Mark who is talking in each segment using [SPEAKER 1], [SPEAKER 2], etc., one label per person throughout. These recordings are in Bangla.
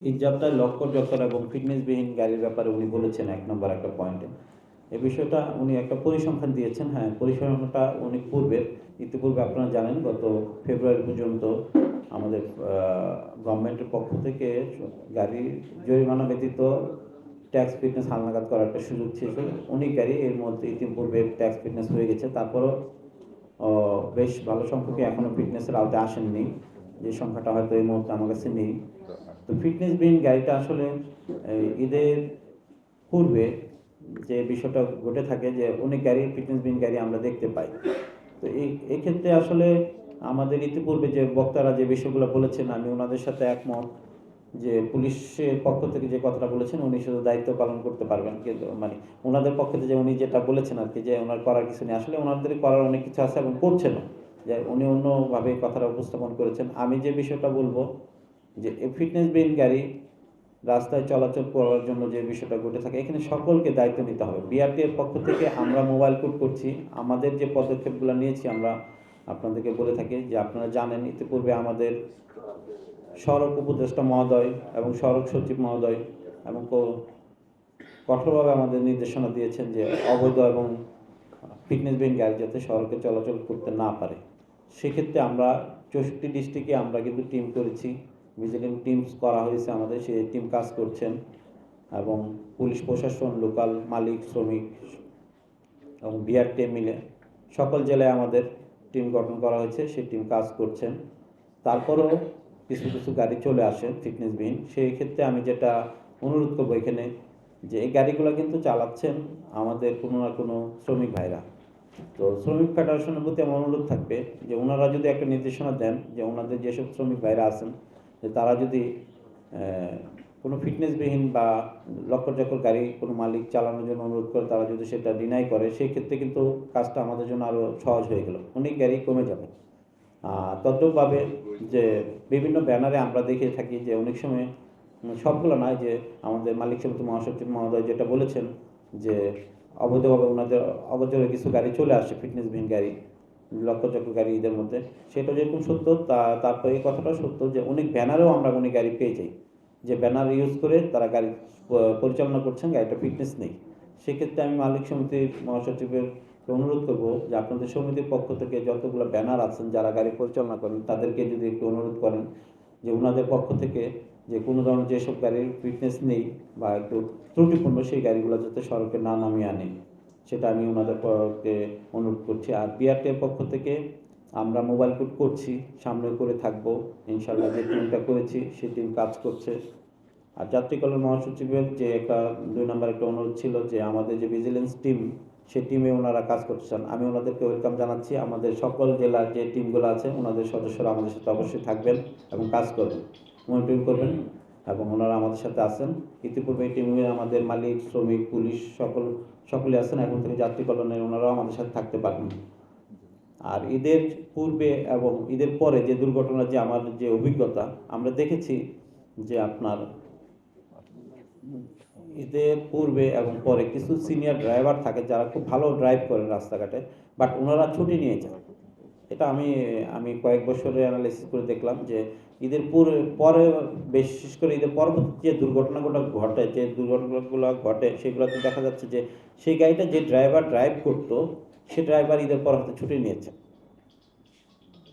[SPEAKER 1] ইজাবতায় লক্ষ্য-জক্কর এবং ফিটনেসবিহীন গাড়ির ব্যাপারে উনি বলেছেন ১ নম্বর একটা পয়েন্টে। এই বিষয়টা উনি একটা পরিসংখ্যান দিয়েছেন। হ্যাঁ, পরিসংখ্যানটা অনেক পূর্বের। ইতিপূর্বে আপনারা জানেন গত ফেব্রুয়ারি পর্যন্ত আমাদের গভর্নমেন্টের পক্ষ থেকে গাড়ির জরিমানা ব্যতীত ট্যাক্স ফিটনেস হালনাগাদ করার একটা সুযোগ ছিল। অনেক গাড়ি এর মধ্যে ইতিপূর্বে ট্যাক্স ফিটনেস হয়ে গেছে। তারপরও বেশ ভালো সংখ্যকই এখনও ফিটনেসের আওতায় আসেননি। যে সংখ্যাটা হয়তো এই মুহূর্তে আমার কাছে নেই। তো ফিটনেসবিহীন গাড়িটা আসলে ঈদের পূর্বে যে বিষয়টা ঘটে থাকে যে অনেক গাড়ি ফিটনেসবিহীন গাড়ি আমরা দেখতে পাই। তো এই ক্ষেত্রে আসলে আমাদের ইতিপূর্বে যে বক্তারা যে বিষয়গুলো বলেছেন আমি ওনাদের সাথে একমত যে পুলিশের পক্ষ থেকে যে কথাটা বলেছেন উনি শুধু দায়িত্ব পালন করতে পারবেন, কিন্তু মানে ওনাদের পক্ষ থেকে যে উনি যেটা বলেছেন আর কি যে ওনার করার কিছু নেই, আসলে ওনাদের করার অনেক কিছু আছে এবং করছেনও, যে উনি অন্যভাবে কথাটা উপস্থাপন করেছেন। আমি যে বিষয়টা বলবো যে এই ফিটনেসবিহীন গাড়ি রাস্তায় চলাচল করার জন্য যে বিষয়টা ঘটে থাকে এখানে সকলকে দায়িত্ব নিতে হবে। বিআরটি এর পক্ষ থেকে আমরা মোবাইল কোড করছি, আমাদের যে পদক্ষেপগুলো নিয়েছি আমরা আপনাদেরকে বলে থাকি যে আপনারা জানেন ইতিপূর্বে আমাদের সড়ক উপদেষ্টা মহোদয় এবং সড়ক সচিব মহোদয় এবং কঠোরভাবে আমাদের নির্দেশনা দিয়েছেন যে অবৈধ এবং ফিটনেসবিহীন গাড়ি যাতে সড়কে চলাচল করতে না পারে। সেক্ষেত্রে আমরা 64 ডিস্ট্রিক্টে আমরা কিন্তু টিম করেছি, ভিজিটিং টিমস করা হয়েছে আমাদের, সেই টিম কাজ করছেন এবং পুলিশ প্রশাসন, লোকাল মালিক, শ্রমিক এবং বিআরটি মিলে সকল জেলায় আমাদের টিম গঠন করা হয়েছে, সেই টিম কাজ করছেন। তারপরেও কিছু কিছু গাড়ি চলে আসে ফিটনেসবিহীন। সেই ক্ষেত্রে আমি যেটা অনুরোধ করবো এখানে যে এই গাড়িগুলো কিন্তু চালাচ্ছেন আমাদের কোনো না কোনো শ্রমিক ভাইরা। তো শ্রমিক ফেডারেশনের প্রতি আমার অনুরোধ থাকবে যে ওনারা যদি একটা নির্দেশনা দেন যে ওনাদের যেসব শ্রমিক ভাইরা আছেন যে তারা যদি কোনো ফিটনেসবিহীন বা লক্ষ্য-চক্কর গাড়ি কোনো মালিক চালানোর জন্য অনুরোধ করে তারা যদি সেটা ডিনাই করে সেই ক্ষেত্রে কিন্তু কাজটা আমাদের জন্য আরও সহজ হয়ে গেল, অনেক গাড়ি কমে যাবে। তদ্রূপভাবে যে বিভিন্ন ব্যানারে আমরা দেখে থাকি যে অনেক সময় সবগুলো নয় যে আমাদের মালিক সমিতি মহাসচিব মহোদয় যেটা বলেছেন যে অবৈধভাবে ওনাদের অগোচরে কিছু গাড়ি চলে আসে ফিটনেসবিহীন গাড়ি, লক্ষ্য-চক্কর গাড়ি ঈদের মধ্যে, সেটা যেরকম সত্য তারপরে এই কথাটাও সত্য যে অনেক ব্যানারেও আমরা অনেক গাড়ি পেয়ে যাই যে ব্যানার ইউজ করে তারা গাড়ি পরিচালনা করছেন, গাড়িটা ফিটনেস নেই। সেক্ষেত্রে আমি মালিক সমিতির মহাসচিবের অনুরোধ করব যে আপনাদের সমিতির পক্ষ থেকে যতগুলো ব্যানার আছেন যারা গাড়ি পরিচালনা করেন তাদেরকে যদি একটু অনুরোধ করেন যে ওনাদের পক্ষ থেকে যে কোনো ধরনের যেসব গাড়ির ফিটনেস নেই বা একটু ত্রুটিপূর্ণ সেই গাড়িগুলো যাতে সড়কে না নামিয়ে আনে, সেটা আমি ওনাদের পক্ষে অনুরোধ করছি। আর বিআরটির পক্ষ থেকে আমরা মোবাইল কোড করছি, সামনে করে থাকবো ইনশাল্লাহ। যে টিমটা করেছি সেই টিম কাজ করছে। আর যাত্রী কল্যাণ মহাসচিবের যে একটা 2 নম্বর একটা অনুরোধ ছিল যে আমাদের যে ভিজিলেন্স টিম সেই টিমে ওনারা কাজ করছেন, আমি ওনাদেরকে ওয়েলকাম জানাচ্ছি। আমাদের সকল জেলার যে টিমগুলো আছে ওনাদের সদস্যরা আমাদের সাথে অবশ্যই থাকবেন এবং কাজ করবেন, মনিটরিং করবেন এবং ওনারা আমাদের সাথে আছেন। ইতিপূর্বে এই টিমে আমাদের মালিক, শ্রমিক, পুলিশ সকলে আছেন, এখন থেকে যাত্রী কল্যাণের ওনারাও আমাদের সাথে থাকতে পারবেন। আর ঈদের পূর্বে এবং ঈদের পরে যে দুর্ঘটনার যে আমাদের যে অভিজ্ঞতা আমরা দেখেছি যে আপনার ঈদের পূর্বে এবং পরে কিছু সিনিয়র ড্রাইভার থাকে যারা খুব ভালো ড্রাইভ করেন রাস্তাঘাটে, বাট ওনারা ছুটি নিয়ে যান। এটা আমি কয়েক বছরে অ্যানালাইসিস করে দেখলাম যে ঈদের পরে বিশেষ করে ঈদের পরবর্তী যে দুর্ঘটনাগুলো ঘটে সেগুলোতে দেখা যাচ্ছে যে সেই গাড়িটা যে ড্রাইভার ড্রাইভ করতো সে ড্রাইভার ঈদের পর হয়তো ছুটি নিয়েছে,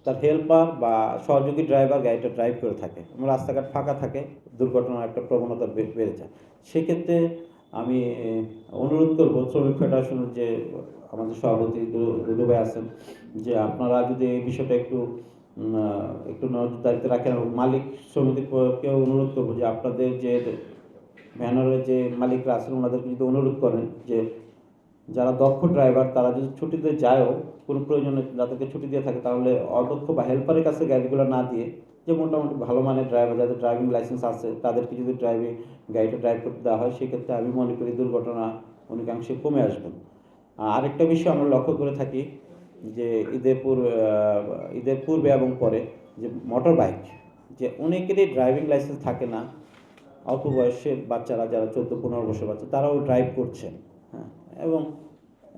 [SPEAKER 1] তার হেল্পার বা সহযোগী ড্রাইভার গাড়িটা ড্রাইভ করে থাকে এবং রাস্তাঘাট ফাঁকা থাকে, দুর্ঘটনার একটা প্রবণতা বেড়ে যায়। সেক্ষেত্রে আমি অনুরোধ করব শ্রমিক ফেডারেশনের যে আমাদের সভাপতি দুদু ভাই আছেন যে আপনারা যদি এই বিষয়টা একটু নজরদারিতে রাখেন এবং মালিক সমিতিকেও অনুরোধ করবো যে আপনাদের যে ভ্যানারের যে মালিকরা আছেন ওনাদেরকে যদি অনুরোধ করেন যে যারা দক্ষ ড্রাইভার তারা যদি ছুটিতে যায়ও কোনো প্রয়োজনে যাদেরকে ছুটি দিয়ে থাকে তাহলে অদক্ষ বা হেল্পারের কাছে গাড়িগুলো না দিয়ে যে মোটামুটি ভালো মানের ড্রাইভার যাদের ড্রাইভিং লাইসেন্স আছে তাদেরকে যদি গাড়িটা ড্রাইভ করতে দেওয়া হয় সেক্ষেত্রে আমি মনে করি দুর্ঘটনা অনেকাংশে কমে আসবে। আরেকটা বিষয় আমরা লক্ষ্য করে থাকি যে ঈদের পূর্বে এবং পরে যে মোটর বাইক যে অনেকেরই ড্রাইভিং লাইসেন্স থাকে না, অল্প বয়সের বাচ্চারা যারা 14-15 বছর বাচ্চা তারাও ড্রাইভ করছে। হ্যাঁ, এবং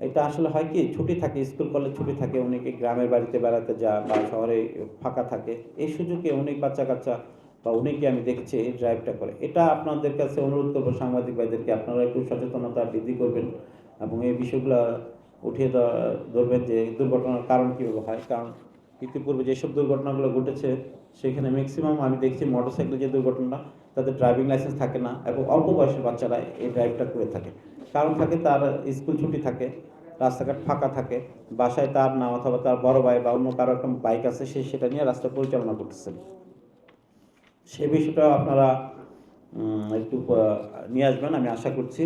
[SPEAKER 1] এটা আসলে হয় কি ছুটি থাকে, স্কুল কলেজ ছুটি থাকে, অনেকে গ্রামের বাড়িতে বেড়াতে যায় বা শহরে ফাঁকা থাকে, এই সুযোগে অনেক বাচ্চা কাচ্চা বা উনিকে আমি দেখছি এই ড্রাইভটা করে। এটা আপনাদের কাছে অনুরোধ করবো সাংবাদিক ভাইদেরকে, আপনারা একটু সচেতনতা বৃদ্ধি করবেন এবং এই বিষয়গুলো উঠিয়ে ধরবেন যে দুর্ঘটনার কারণ কীভাবে হয়। কারণ ইতিপূর্বে যেসব দুর্ঘটনাগুলো ঘটেছে সেখানে ম্যাক্সিমাম আমি দেখছি মোটরসাইকেলে যে দুর্ঘটনা, তাদের ড্রাইভিং লাইসেন্স থাকে না এবং অল্প বয়সের বাচ্চারা এই ড্রাইভটা করে থাকে। কারণ থাকে তার স্কুল ছুটি থাকে, রাস্তাঘাট ফাঁকা থাকে, বাসায় তার না অথবা তার বড় ভাই বা অন্য কারো একটা বাইক আছে, সে সেটা নিয়ে রাস্তা পরিচালনা করতেছেন। সে বিষয়টা আপনারা একটু নিয়ে আসবেন, আমি আশা করছি।